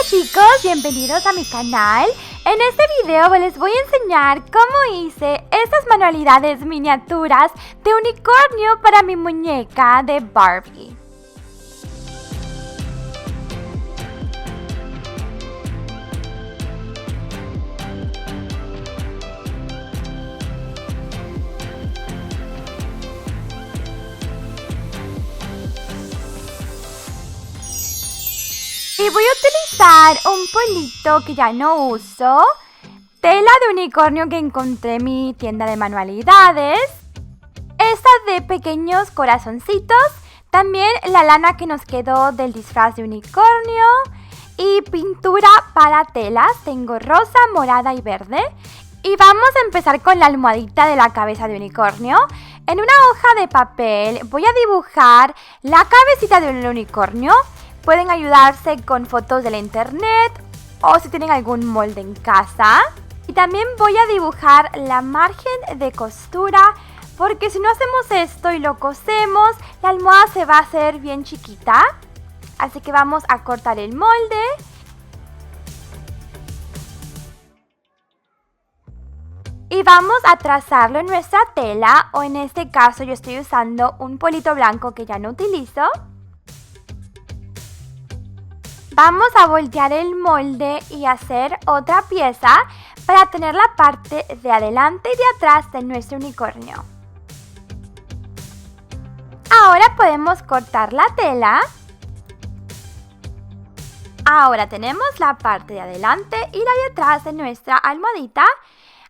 chicos, bienvenidos a mi canal. En este video les voy a enseñar cómo hice estas manualidades miniaturas de unicornio para mi muñeca de Barbie. Y voy a utilizar un polito que ya no uso, tela de unicornio que encontré en mi tienda de manualidades, esta de pequeños corazoncitos, también la lana que nos quedó del disfraz de unicornio y pintura para telas, tengo rosa, morada y verde. Y vamos a empezar con la almohadita de la cabeza de unicornio. En una hoja de papel voy a dibujar la cabecita del unicornio. Pueden ayudarse con fotos de la internet o si tienen algún molde en casa. Y también voy a dibujar la margen de costura porque si no hacemos esto y lo cosemos, la almohada se va a hacer bien chiquita. Así que vamos a cortar el molde. Y vamos a trazarlo en nuestra tela, o en este caso yo estoy usando un polito blanco que ya no utilizo. Vamos a voltear el molde y hacer otra pieza para tener la parte de adelante y de atrás de nuestro unicornio. Ahora podemos cortar la tela. Ahora tenemos la parte de adelante y la de atrás de nuestra almohadita.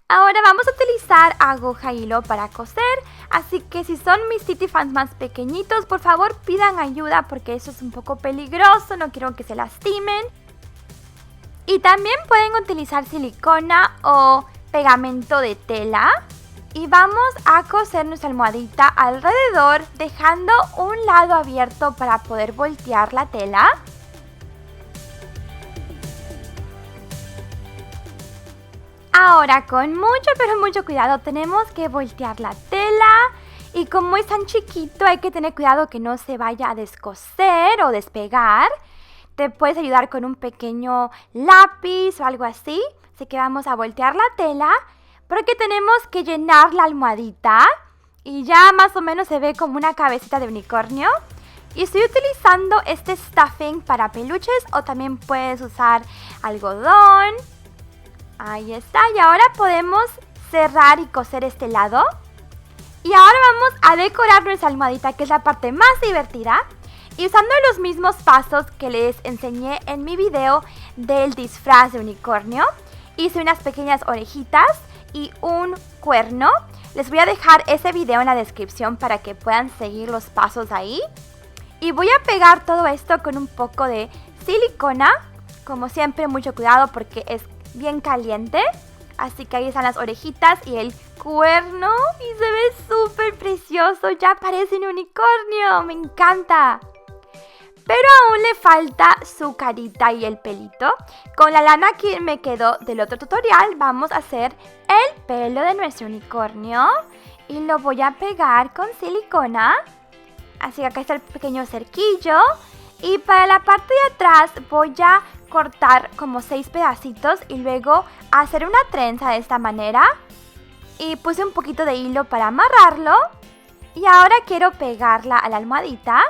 Ahora vamos a utilizar aguja y hilo para coser, así que si son mis Titi fans más pequeñitos, por favor pidan ayuda porque eso es un poco peligroso, no quiero que se lastimen. Y también pueden utilizar silicona o pegamento de tela. Y vamos a coser nuestra almohadita alrededor, dejando un lado abierto para poder voltear la tela. Ahora con mucho pero mucho cuidado tenemos que voltear la tela y como es tan chiquito hay que tener cuidado que no se vaya a descoser o despegar. Te puedes ayudar con un pequeño lápiz o algo así. Así que vamos a voltear la tela porque tenemos que llenar la almohadita y ya más o menos se ve como una cabecita de unicornio. Y estoy utilizando este stuffing para peluches o también puedes usar algodón. Ahí está, y ahora podemos cerrar y coser este lado. Y ahora vamos a decorar nuestra almohadita, que es la parte más divertida. Y usando los mismos pasos que les enseñé en mi video del disfraz de unicornio, hice unas pequeñas orejitas y un cuerno. Les voy a dejar ese video en la descripción para que puedan seguir los pasos ahí. Y voy a pegar todo esto con un poco de silicona. Como siempre, mucho cuidado porque es bien caliente, así que ahí están las orejitas y el cuerno y se ve súper precioso, ya parece un unicornio, me encanta. Pero aún le falta su carita y el pelito. Con la lana que me quedó del otro tutorial vamos a hacer el pelo de nuestro unicornio y lo voy a pegar con silicona. Así que acá está el pequeño cerquillo y para la parte de atrás voy a cortar como 6 pedacitos y luego hacer una trenza de esta manera. Y puse un poquito de hilo para amarrarlo. Y ahora quiero pegarla a la almohadita.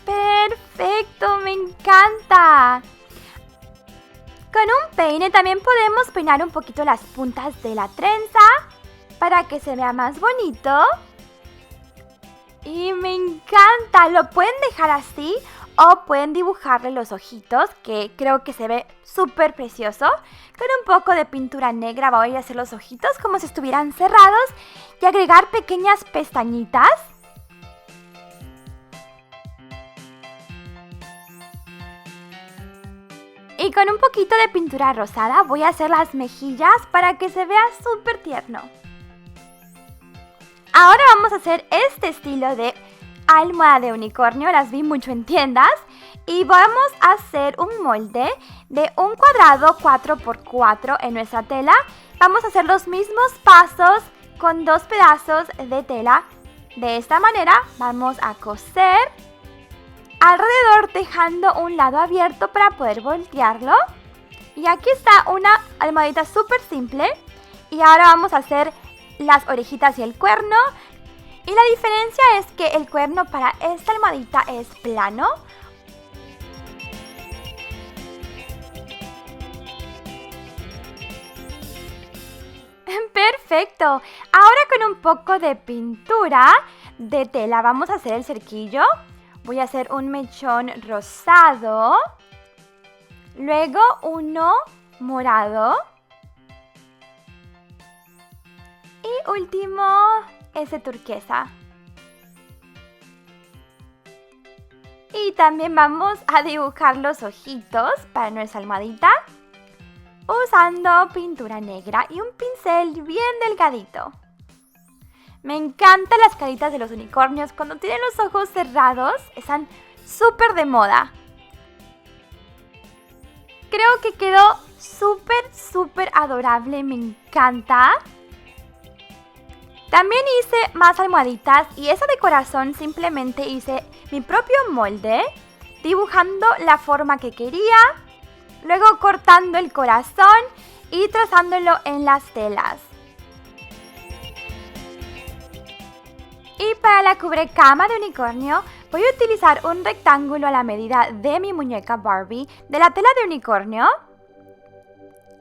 ¡Perfecto! ¡Me encanta! Con un peine también podemos peinar un poquito las puntas de la trenza para que se vea más bonito. Y me encanta, lo pueden dejar así o pueden dibujarle los ojitos, que creo que se ve súper precioso. Con un poco de pintura negra voy a hacer los ojitos como si estuvieran cerrados y agregar pequeñas pestañitas. Y con un poquito de pintura rosada voy a hacer las mejillas para que se vea súper tierno. Ahora vamos a hacer este estilo de almohada de unicornio, las vi mucho en tiendas. Y vamos a hacer un molde de un cuadrado 4x4 en nuestra tela. Vamos a hacer los mismos pasos con 2 pedazos de tela. De esta manera vamos a coser alrededor dejando un lado abierto para poder voltearlo. Y aquí está una almohadita súper simple. Y ahora vamos a hacer las orejitas y el cuerno. Y la diferencia es que el cuerno para esta almohadita es plano. Perfecto. Ahora con un poco de pintura de tela vamos a hacer el cerquillo. Voy a hacer un mechón rosado. Luego uno morado. Y último, ese turquesa. Y también vamos a dibujar los ojitos para nuestra almohadita usando pintura negra y un pincel bien delgadito. Me encantan las caritas de los unicornios cuando tienen los ojos cerrados. Están súper de moda. Creo que quedó súper adorable. Me encanta. También hice más almohaditas y esa de corazón simplemente hice mi propio molde, dibujando la forma que quería, luego cortando el corazón y trazándolo en las telas. Y para la cubrecama de unicornio voy a utilizar un rectángulo a la medida de mi muñeca Barbie de la tela de unicornio.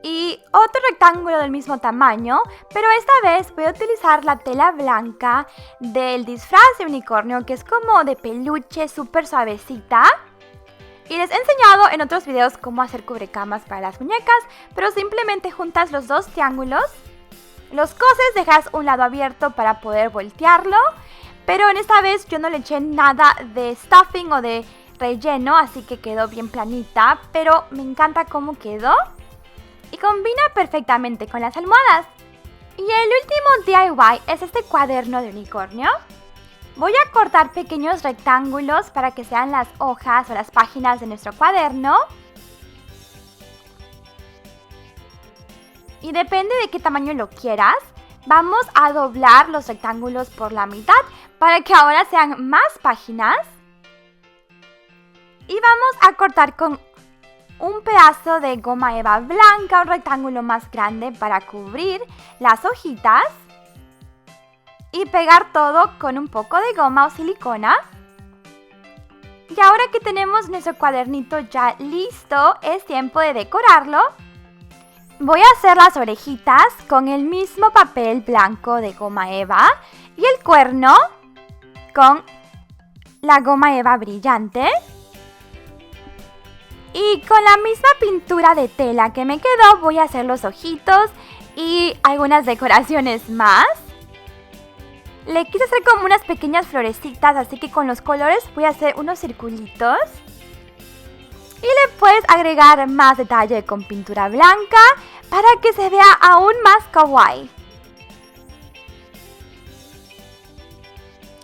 Y otro rectángulo del mismo tamaño, pero esta vez voy a utilizar la tela blanca del disfraz de unicornio, que es como de peluche, súper suavecita. Y les he enseñado en otros videos cómo hacer cubrecamas para las muñecas, pero simplemente juntas los dos triángulos, los coses, dejas un lado abierto para poder voltearlo, pero en esta vez yo no le eché nada de stuffing o de relleno, así que quedó bien planita, pero me encanta cómo quedó. Y combina perfectamente con las almohadas. Y el último DIY es este cuaderno de unicornio. Voy a cortar pequeños rectángulos para que sean las hojas o las páginas de nuestro cuaderno. Y depende de qué tamaño lo quieras, vamos a doblar los rectángulos por la mitad para que ahora sean más páginas. Y vamos a cortar con un pedazo de goma eva blanca, un rectángulo más grande para cubrir las hojitas. Y pegar todo con un poco de goma o silicona. Y ahora que tenemos nuestro cuadernito ya listo, es tiempo de decorarlo. Voy a hacer las orejitas con el mismo papel blanco de goma eva y el cuerno con la goma eva brillante. Y con la misma pintura de tela que me quedó voy a hacer los ojitos y algunas decoraciones más. Le quise hacer como unas pequeñas florecitas, así que con los colores voy a hacer unos circulitos. Y le puedes agregar más detalle con pintura blanca para que se vea aún más kawaii.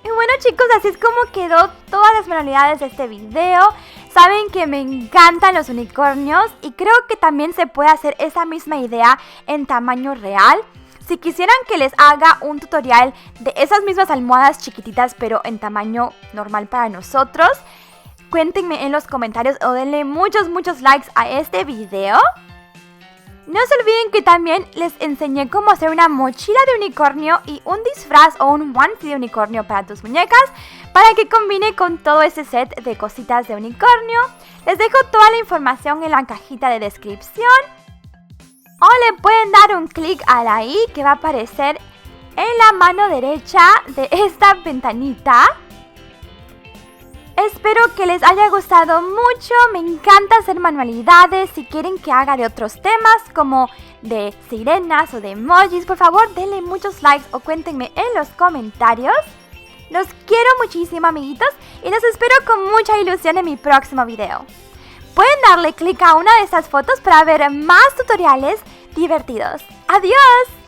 Y bueno chicos, así es como quedó todas las manualidades de este video. Saben que me encantan los unicornios y creo que también se puede hacer esa misma idea en tamaño real. Si quisieran que les haga un tutorial de esas mismas almohadas chiquititas pero en tamaño normal para nosotros, cuéntenme en los comentarios o denle muchos likes a este video. No se olviden que también les enseñé cómo hacer una mochila de unicornio y un disfraz o un onesie de unicornio para tus muñecas para que combine con todo ese set de cositas de unicornio. Les dejo toda la información en la cajita de descripción o le pueden dar un clic a la i que va a aparecer en la mano derecha de esta ventanita. Espero que les haya gustado mucho, me encanta hacer manualidades. Si quieren que haga de otros temas como de sirenas o de emojis, por favor denle muchos likes o cuéntenme en los comentarios. Los quiero muchísimo amiguitos y los espero con mucha ilusión en mi próximo video. Pueden darle clic a una de estas fotos para ver más tutoriales divertidos. ¡Adiós!